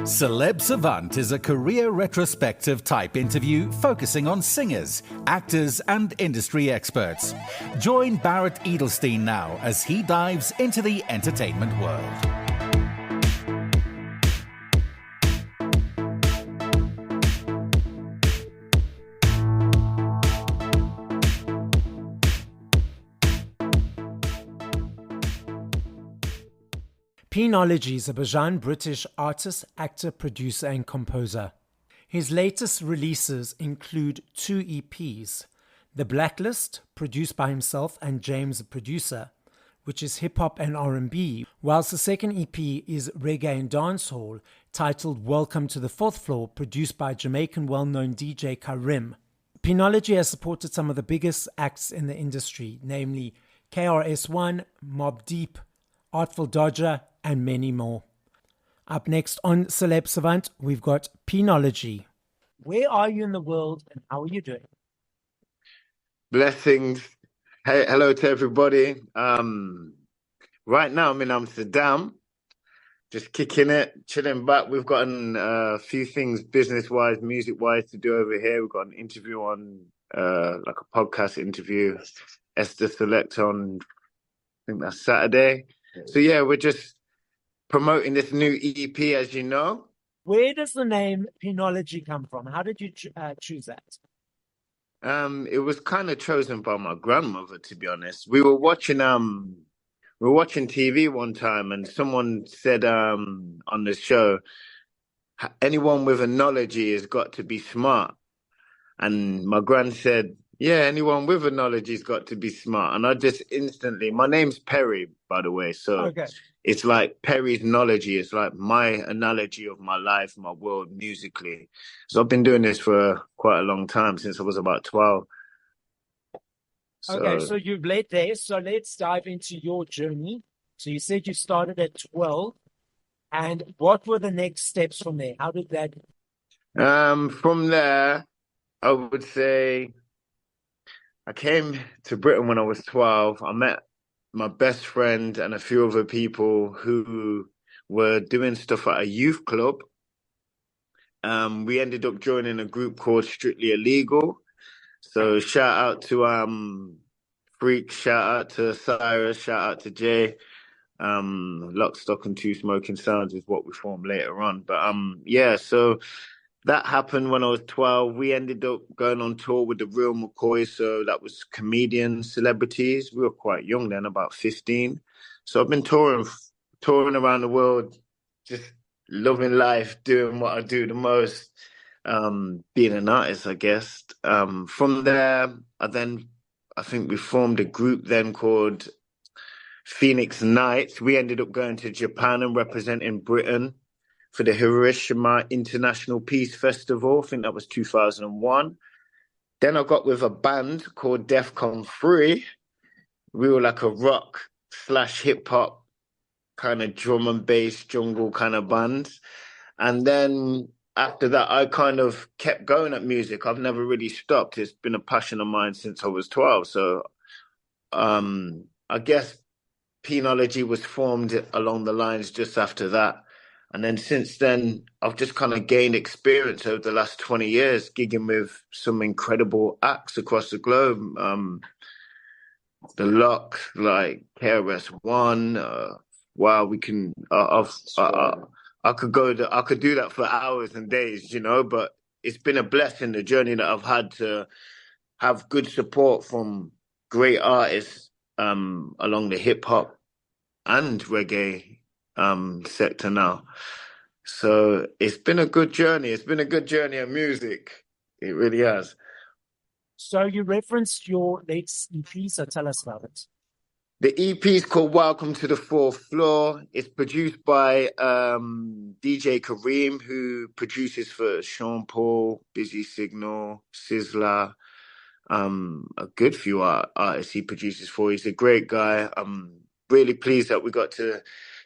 Celeb Savant is a career retrospective type interview focusing on singers, actors, and industry experts. Join Barrett Edelstein now as he dives into the entertainment world. P.Nology is a Bajan British artist, actor, producer and composer. His latest releases include 2 EPs, The Blacklist, produced by himself and James the producer, which is hip-hop and R&B, whilst the second EP is reggae and dancehall, titled Welcome to the Fourth Floor, produced by Jamaican well-known DJ Karim. P.Nology has supported some of the biggest acts in the industry, namely KRS-One, Mobb Deep, Artful Dodger, and many more. Up next on Celeb Savant, we've got P.Nology. Where are you in the world and how are you doing? Blessings. Hey, hello to everybody. Right now I'm in Amsterdam, just kicking it, chilling back. We've gotten a few things business-wise, music-wise to do over here. We've got an interview on, like a podcast interview, Esther Select on, I think that's Saturday. So yeah, we're just promoting this new EP, as you know. Where does the name P.Nology come from? How did you choose that? It was kind of chosen by my grandmother, to be honest. We were watching TV one time, and someone said on the show, anyone with a knowledge has got to be smart. And my gran said, yeah, anyone with a knowledge has got to be smart. And I just instantly, my name's Perry, by the way. So okay. It's like Perry's knowledge. It's like my analogy of my life, my world musically. So I've been doing this for quite a long time, since I was about 12. Okay, so you've led there. So let's dive into your journey. So you said you started at 12. And what were the next steps from there? How did that? From there, I would say I came to Britain when I was 12. I met my best friend and a few other people who were doing stuff at a youth club. We ended up joining a group called Strictly Illegal. So shout out to Freak, shout out to Cyrus, shout out to Jay. Lock, Stock and Two Smoking Sounds is what we formed later on. But yeah, so that happened when I was 12. We ended up going on tour with the Real McCoys. So that was comedians, celebrities. We were quite young then, about 15. So I've been touring around the world, just loving life, doing what I do the most, being an artist, I guess. From there, I think we formed a group then called Phoenix Nights. We ended up going to Japan and representing Britain for the Hiroshima International Peace Festival. I think that was 2001. Then I got with a band called Defcon 3. We were like a rock / hip hop kind of drum and bass jungle kind of band. And then after that, I kind of kept going at music. I've never really stopped. It's been a passion of mine since I was 12. So I guess P.Nology was formed along the lines just after that. And then since then, I've just kind of gained experience over the last 20 years, gigging with some incredible acts across the globe. The Lock, like KRS-One. Wow, we can. I could do that for hours and days, you know. But it's been a blessing, the journey that I've had to have good support from great artists along the hip hop and reggae sector now. So it's been a good journey. It's been a good journey of music. It really has. So you referenced your latest EP, so tell us about it. The EP is called Welcome to the Fourth Floor. It's produced by DJ Karim, who produces for Sean Paul, Busy Signal, Sizzler, a good few artists he produces for. He's a great guy. I'm really pleased that we got to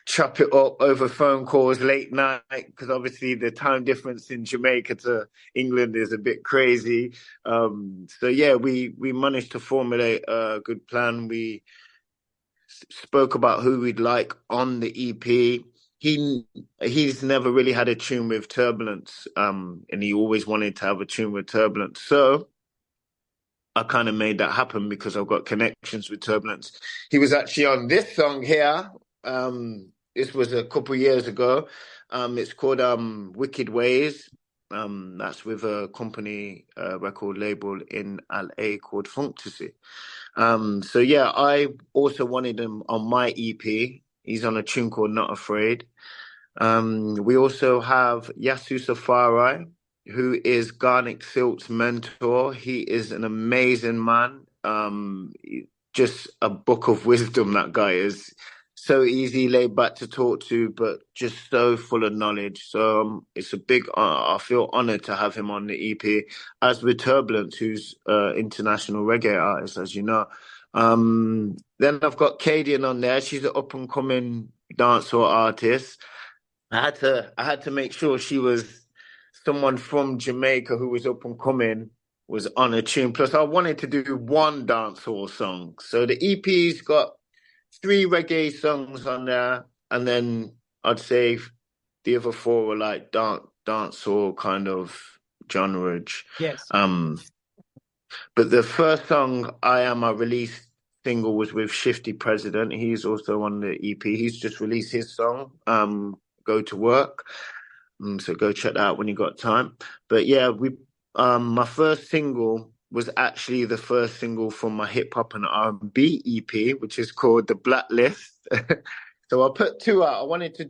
chop it up over phone calls late night, because obviously the time difference in Jamaica to England is a bit crazy. So yeah, we managed to formulate a good plan. We spoke about who we'd like on the EP. he's never really had a tune with Turbulence, and he always wanted to have a tune with Turbulence. So I kind of made that happen because I've got connections with Turbulence. He was actually on this song here. This was a couple of years ago. It's called Wicked Ways. That's with a company record label in LA called Funktasy. So yeah, I also wanted him on my EP. He's on a tune called Not Afraid. We also have Yasu Safari, who is Garnick Silk's mentor. He is an amazing man. Just a book of wisdom, that guy is. So easy, laid back to talk to, but just so full of knowledge. So it's a big honor. I feel honored to have him on the EP, as with Turbulence, who's international reggae artist, as you know. Then I've got Cadian on there. She's an up and coming dancehall artist. I had to make sure she was someone from Jamaica who was up and coming, was on a tune. Plus, I wanted to do one dancehall song. So the EP's got 3 reggae songs on there, and then I'd say the other 4 were like dancehall kind of genre. Yes. But the first song I released single was with Shifty President. He's also on the EP. He's just released his song, Go to Work. So go check that out when you got time. But yeah, my first single was actually the first single from my hip hop and R&B EP, which is called The Blacklist. So I put 2 out. I wanted to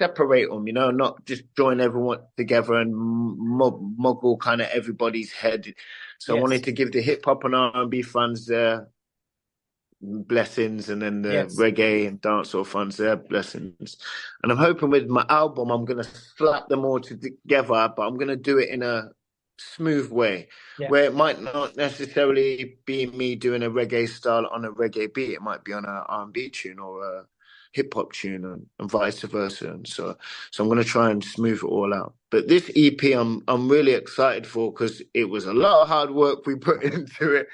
separate them, not just join everyone together and muggle kind of everybody's head. So I wanted to give the hip hop and R&B fans their blessings, and then the reggae and dancehall fans their blessings. And I'm hoping with my album, I'm going to slap them all together, but I'm going to do it in a smooth way, where it might not necessarily be me doing a reggae style on a reggae beat. It might be on an R&B tune or a hip hop tune, and vice versa. And so I'm going to try and smooth it all out. But this EP, I'm really excited for, because it was a lot of hard work we put into it.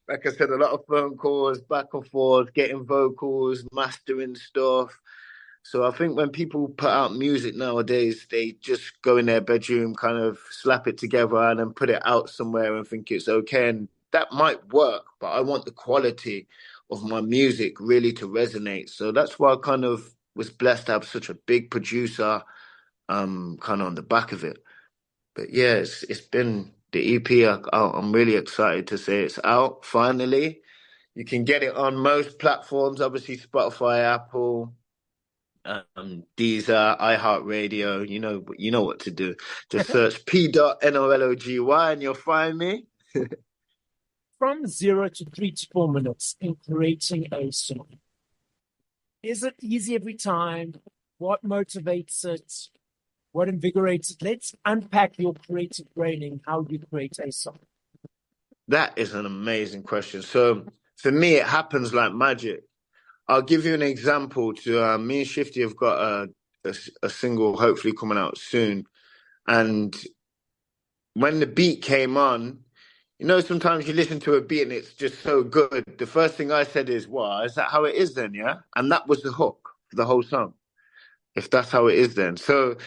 Like I said, a lot of phone calls, back and forth, getting vocals, mastering stuff. So I think when people put out music nowadays, they just go in their bedroom, kind of slap it together and then put it out somewhere and think it's okay. And that might work, but I want the quality of my music really to resonate. So that's why I kind of was blessed to have such a big producer kind of on the back of it. But yeah, it's been the EP. I'm really excited to say it's out finally. You can get it on most platforms, obviously Spotify, Apple, Deezer, iHeartRadio. You know what to do. Just search P.Nology and you'll find me. From 0 to 3 to 4 minutes in creating a song, is it easy every time? What motivates it? What invigorates it? Let's unpack your creative brain and how you create a song. That is an amazing question. So for me, it happens like magic. I'll give you an example. Me and Shifty have got a single hopefully coming out soon. And when the beat came on, sometimes you listen to a beat and it's just so good. The first thing I said is, "Wow, is that how it is then, yeah?" And that was the hook for the whole song. If that's how it is then. So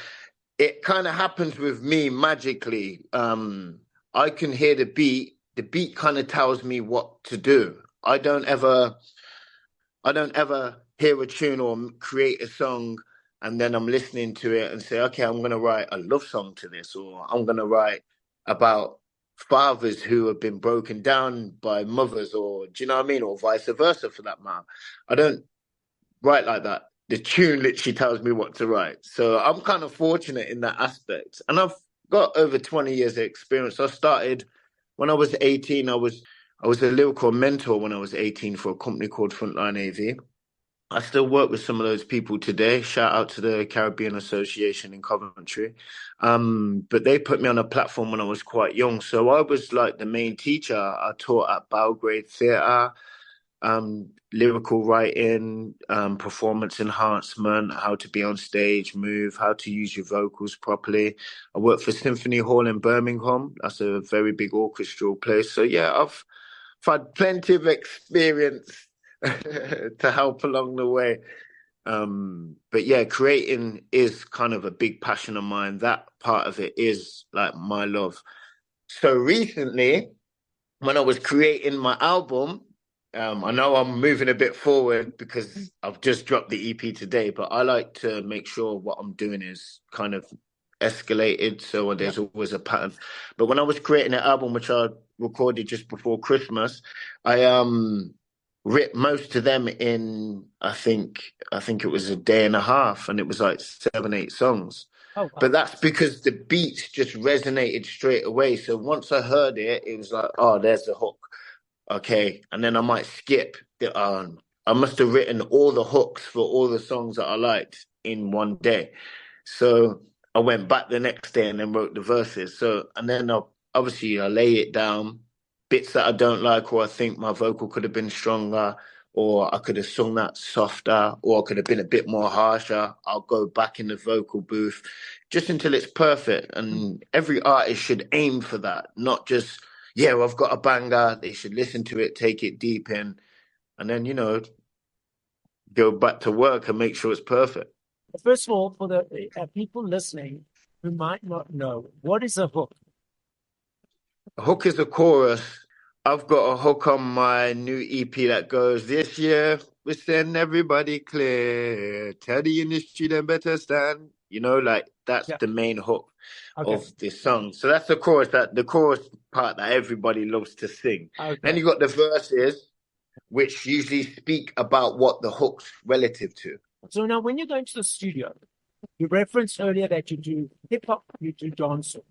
it kind of happens with me magically. I can hear the beat. The beat kind of tells me what to do. I don't ever hear a tune or create a song and then I'm listening to it and say, okay, I'm going to write a love song to this, or I'm going to write about fathers who have been broken down by mothers, or do you know what I mean? Or vice versa for that matter. I don't write like that. The tune literally tells me what to write. So I'm kind of fortunate in that aspect. And I've got over 20 years of experience. I started when I was 18. I was a lyrical mentor when I was 18 for a company called Frontline AV. I still work with some of those people today. Shout out to the Caribbean Association in Coventry. But they put me on a platform when I was quite young. So I was like the main teacher. I taught at Belgrade Theatre, lyrical writing, performance enhancement, how to be on stage, move, how to use your vocals properly. I worked for Symphony Hall in Birmingham. That's a very big orchestral place. So yeah, I've had plenty of experience to help along the way. But yeah, creating is kind of a big passion of mine. That part of it is like my love. So recently, when I was creating my album, I know I'm moving a bit forward because I've just dropped the EP today, but I like to make sure what I'm doing is kind of escalated, so Yeah. there's always a pattern. But when I was creating an album, which I recorded just before Christmas, I writ most of them in I think it was a day and a half, and it was like 7, 8 songs. Oh, But wow. that's because the beats just resonated straight away. So once I heard it, it was like, oh, there's the hook. Okay. And then I might skip I must have written all the hooks for all the songs that I liked in one day. So I went back the next day and then wrote the verses. So, and then obviously I lay it down, bits that I don't like, or I think my vocal could have been stronger, or I could have sung that softer, or I could have been a bit more harsher. I'll go back in the vocal booth just until it's perfect. And every artist should aim for that, not just, yeah, well, I've got a banger. They should listen to it, take it deep in, and then, go back to work and make sure it's perfect. First of all, for the people listening who might not know, what is a hook? A hook is a chorus. I've got a hook on my new EP that goes, this year we send everybody clear. Tell the industry they better stand. Like that's Yeah. the main hook Okay. of this song. So that's the chorus part that everybody loves to sing. Then Okay. you got the verses, which usually speak about what the hook's relative to. So now when you go into the studio, you referenced earlier that you do hip hop, you do dancehall.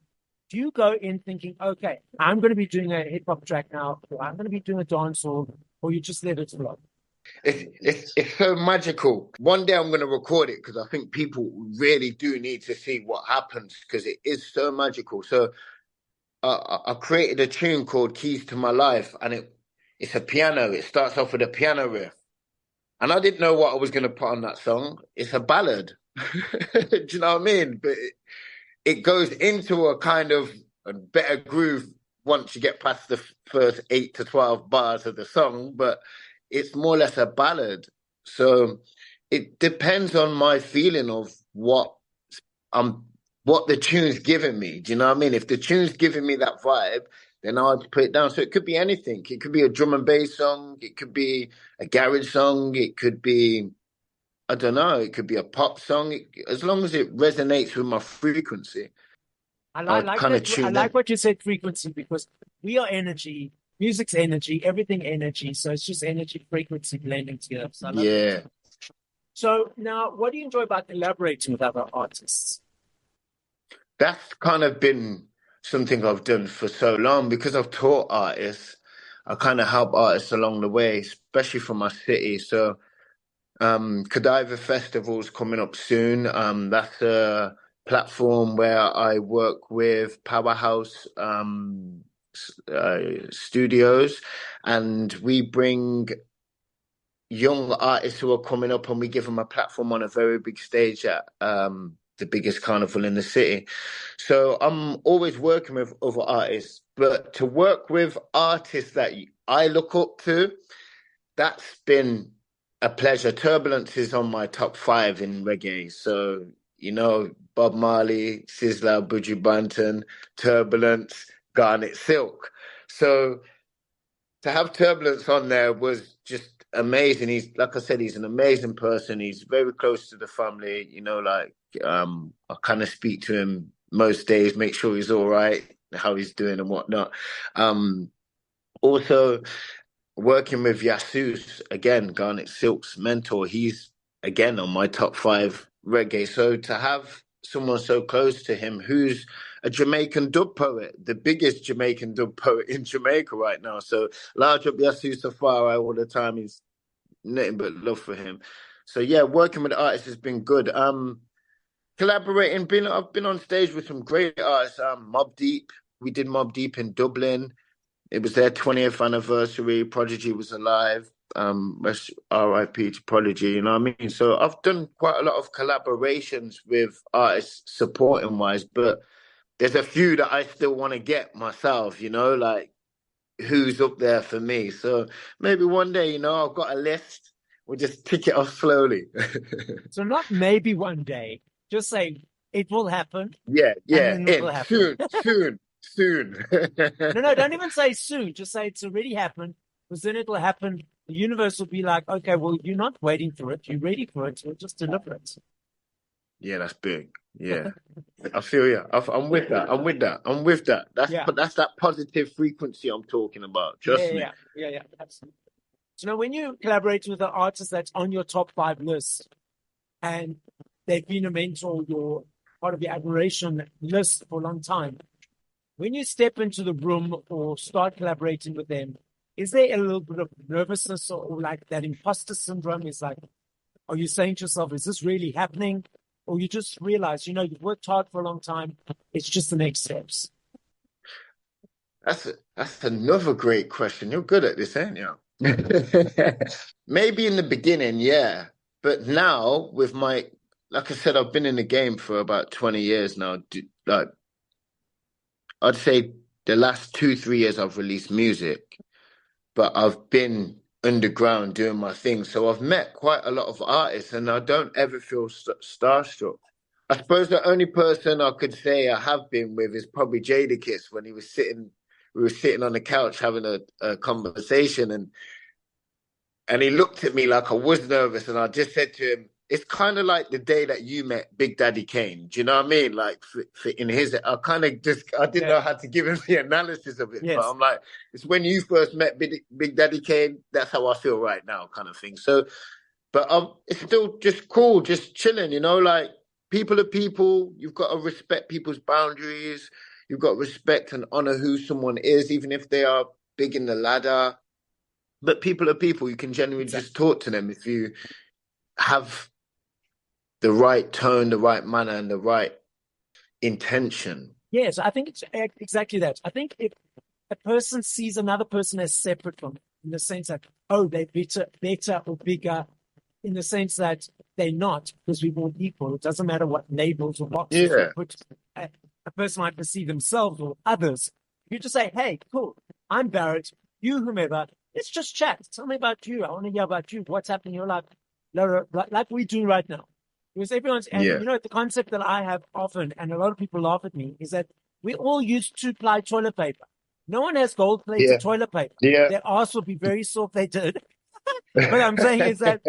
Do you go in thinking, okay, I'm going to be doing a hip hop track now, or I'm going to be doing a dancehall, or you just let it flow? It's so magical. One day I'm going to record it because I think people really do need to see what happens because it is so magical. So I created a tune called Keys to My Life, and it's a piano. It starts off with a piano riff. And I didn't know what I was going to put on that song. It's a ballad. Do you know what I mean? But it goes into a kind of a better groove once you get past the first 8 to 12 bars of the song. But it's more or less a ballad. So it depends on my feeling of I'm what the tune's giving me. Do you know what I mean? If the tune's giving me that vibe, then I'll put it down. So it could be anything. It could be a drum and bass song. It could be a garage song. It could be, I don't know, it could be a pop song. As long as it resonates with my frequency, I I'll like kind of that. I tune like in. what you said, frequency, because we are energy, music's energy, everything energy. So it's just energy, frequency blending together. So I love it. Yeah. So now, what do you enjoy about collaborating with other artists? That's kind of been something I've done for so long because I've taught artists. I kind of help artists along the way, especially from my city. So Godiva Festival's coming up soon. That's a platform where I work with Powerhouse studios, and we bring young artists who are coming up, and we give them a platform on a very big stage at the biggest carnival in the city. So I'm always working with other artists, but to work with artists that I look up to, that's been a pleasure. Turbulence is on my top 5 in reggae. So, Bob Marley, Sizzla, Buju Banton, Turbulence, Garnet Silk. So to have Turbulence on there was just amazing. Like I said, he's an amazing person. He's very close to the family. I kind of speak to him most days, make sure he's all right, how he's doing and whatnot. Also, working with Yasus, again, Garnet Silk's mentor, he's again on my top 5 reggae. So to have someone so close to him who's a Jamaican dub poet, the biggest Jamaican dub poet in Jamaica right now. So large up Yasu Safari all the time. He's nothing but love for him. So yeah, working with artists has been good. Collaborating, I've been on stage with some great artists. Mob Deep, we did Mob Deep in Dublin. It was their 20th anniversary. Prodigy was alive. RIP to Prodigy, you know what I mean? So I've done quite a lot of collaborations with artists supporting wise, but there's a few that I still want to get myself, like who's up there for me. So maybe one day, I've got a list. We'll just tick it off slowly. So not maybe one day, just say it will happen, Yeah, and yeah, then it will in happen. soon. No, don't even say soon. Just say it's already happened, because then it will happen. The universe will be like, okay, well, you're not waiting for it. You're ready for it. We'll just deliver it. Yeah, that's big. Yeah, I feel you. I'm with that. I'm with that. Yeah, That's that positive frequency I'm talking about. yeah, Trust yeah, me. yeah. Absolutely. So now, when you collaborate with an artist that's on your top 5 list, and they've been a mentor, your part of your admiration list for a long time, when you step into the room or start collaborating with them, is there a little bit of nervousness or like that imposter syndrome? Is like, are you saying to yourself, is this really happening? Or you just realize, you've worked hard for a long time. It's just the next steps. That's another great question. You're good at this, ain't you? Maybe in the beginning, yeah. But now with like I said, I've been in the game for about 20 years now. Like I'd say the last 2, 3 years I've released music, but I've been underground doing my thing. So I've met quite a lot of artists and I don't ever feel starstruck. I suppose the only person I could say I have been with is probably Jadakiss when we were sitting on the couch having a conversation and he looked at me like I was nervous and I just said to him, it's kind of like the day that you met Big Daddy Kane. Do you know what I mean? Like in his, I didn't know how to give him the analysis of it, but Yes. I'm like, it's when you first met Big Daddy Kane. That's how I feel right now, kind of thing. So, but it's still just cool, just chilling, like people are people. You've got to respect people's boundaries. You've got to respect and honor who someone is, even if they are big in the ladder. But people are people. You can genuinely Exactly. just talk to them if you have the right tone, the right manner, and the right intention. Yes, I think it's exactly that. I think if a person sees another person as separate from them, in the sense that, oh, they're better or bigger, in the sense that they're not, because we're all equal. It doesn't matter what labels or boxes we Yeah, put a person might perceive themselves or others. You just say, hey, cool, I'm Barrett, you whomever, let's just chat. Tell me about you. I want to hear about you. What's happening in your life? Like we do right now. Because and yeah, the concept that I have often, and a lot of people laugh at me, is that we all use 2-ply toilet paper. No one has gold-plated yeah, toilet paper. yeah, Their arse would be very sore if they did. What I'm saying is that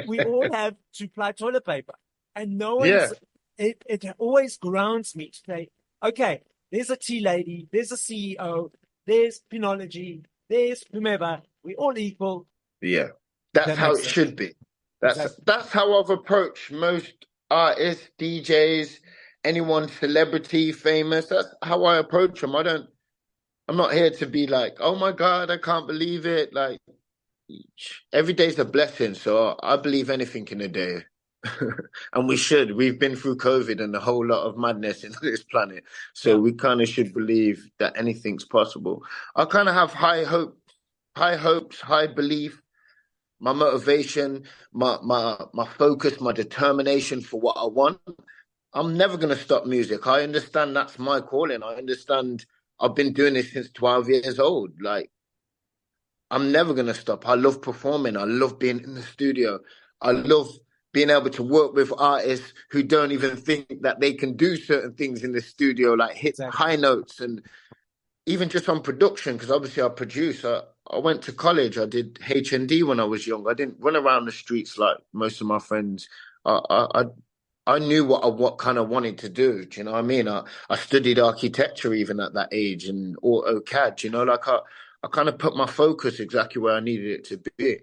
we all have 2-ply toilet paper, and no yeah, one's. It always grounds me to say, okay, there's a tea lady, there's a CEO, there's P.Nology, there's whomever. We're all equal. yeah. That's That how makes it sense. should be. Exactly. That's how I've approached most artists, DJs, anyone celebrity, famous. That's how I approach them. I'm not here to be like, oh my God, I can't believe it. Like every day's a blessing. So I believe anything in a day. And we should. We've been through COVID and a whole lot of madness in this planet. So Yeah. we kind of should believe that anything's possible. I kind of have high hopes, high belief, my motivation, my focus, my determination for what I want. I'm never gonna stop music. I understand that's my calling. I understand I've been doing this since 12 years old. Like I'm never gonna stop. I love performing. I love being in the studio. I love being able to work with artists who don't even think that they can do certain things in the studio, like hit Exactly. high notes and even just on production. Because obviously I produce. I went to college. I did H&D when I was young. I didn't run around the streets like most of my friends. I knew what kind of wanted to do. Do you know what I mean? I studied architecture even at that age and AutoCAD. Like I kind of put my focus exactly where I needed it to be.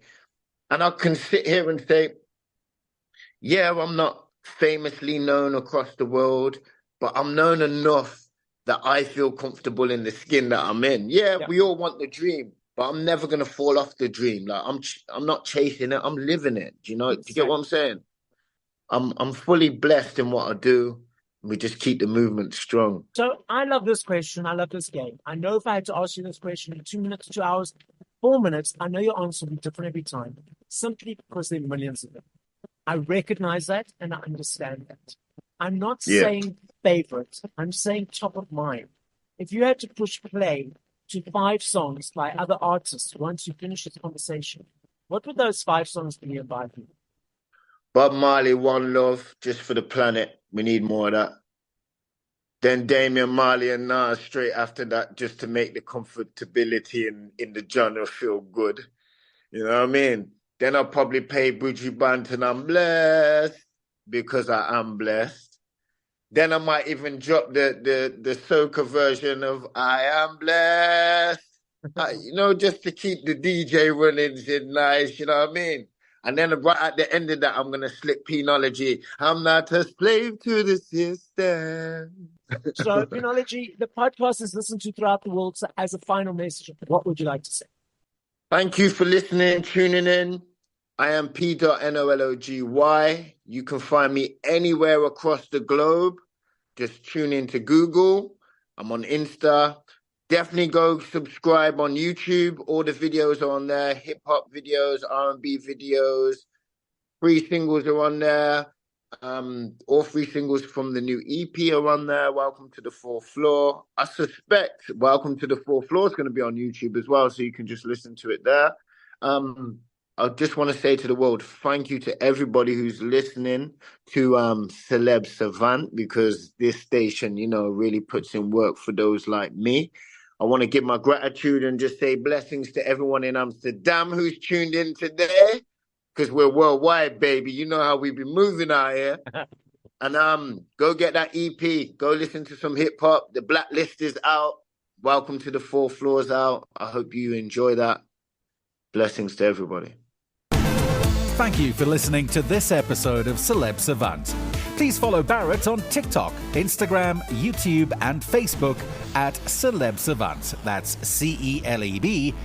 And I can sit here and say, yeah, I'm not famously known across the world, but I'm known enough that I feel comfortable in the skin that I'm in. Yeah, Yeah. we all want the dream, but I'm never gonna fall off the dream. Like I'm not chasing it. I'm living it. Do you know? Do you get what Exactly. I'm saying? I'm fully blessed in what I do. We just keep the movement strong. So I love this question. I love this game. I know if I had to ask you this question in 2 minutes, 2 hours, 4 minutes, I know your answer will be different every time, simply because there are millions of them. I recognize that and I understand that. I'm not Yeah. saying favorite. I'm saying top of mind. If you had to push play to 5 songs by other artists once you finish this conversation, What would those 5 songs be and by who? Bob Marley, One Love, Just for the Planet. We need more of that. Then Damian Marley and Nas straight after that, just to make the comfortability in the genre feel good. You know what I mean? Then I'll probably play Buju Banton, I'm blessed, because I am blessed. Then I might even drop the soca version of I am blessed. Just to keep the DJ running nice, you know what I mean? And then right at the end of that, I'm going to slip P.Nology. I'm not a slave to the system. So, P.Nology, the podcast is listened to throughout the world. So as a final message, what would you like to say? Thank you for listening, tuning in. I am P.Nology. You can find me anywhere across the globe. Just tune into Google. I'm on Insta. Definitely go subscribe on YouTube. All the videos are on there. Hip-hop videos, R&B videos. 3 singles are on there. All 3 singles from the new EP are on there. Welcome to the 4th Floor. I suspect Welcome to the 4th Floor is going to be on YouTube as well, so you can just listen to it there. I just want to say to the world, thank you to everybody who's listening to Celeb Savant, because this station, really puts in work for those like me. I want to give my gratitude and just say blessings to everyone in Amsterdam who's tuned in today, because we're worldwide, baby. You know how we be moving out here. And go get that EP. Go listen to some hip-hop. The Blacklist is out. Welcome to the 4th Floor's out. I hope you enjoy that. Blessings to everybody. Thank you for listening to this episode of Celeb Savant. Please follow Barrett on TikTok, Instagram, YouTube, and Facebook at Celeb Savant. That's CelebSavant.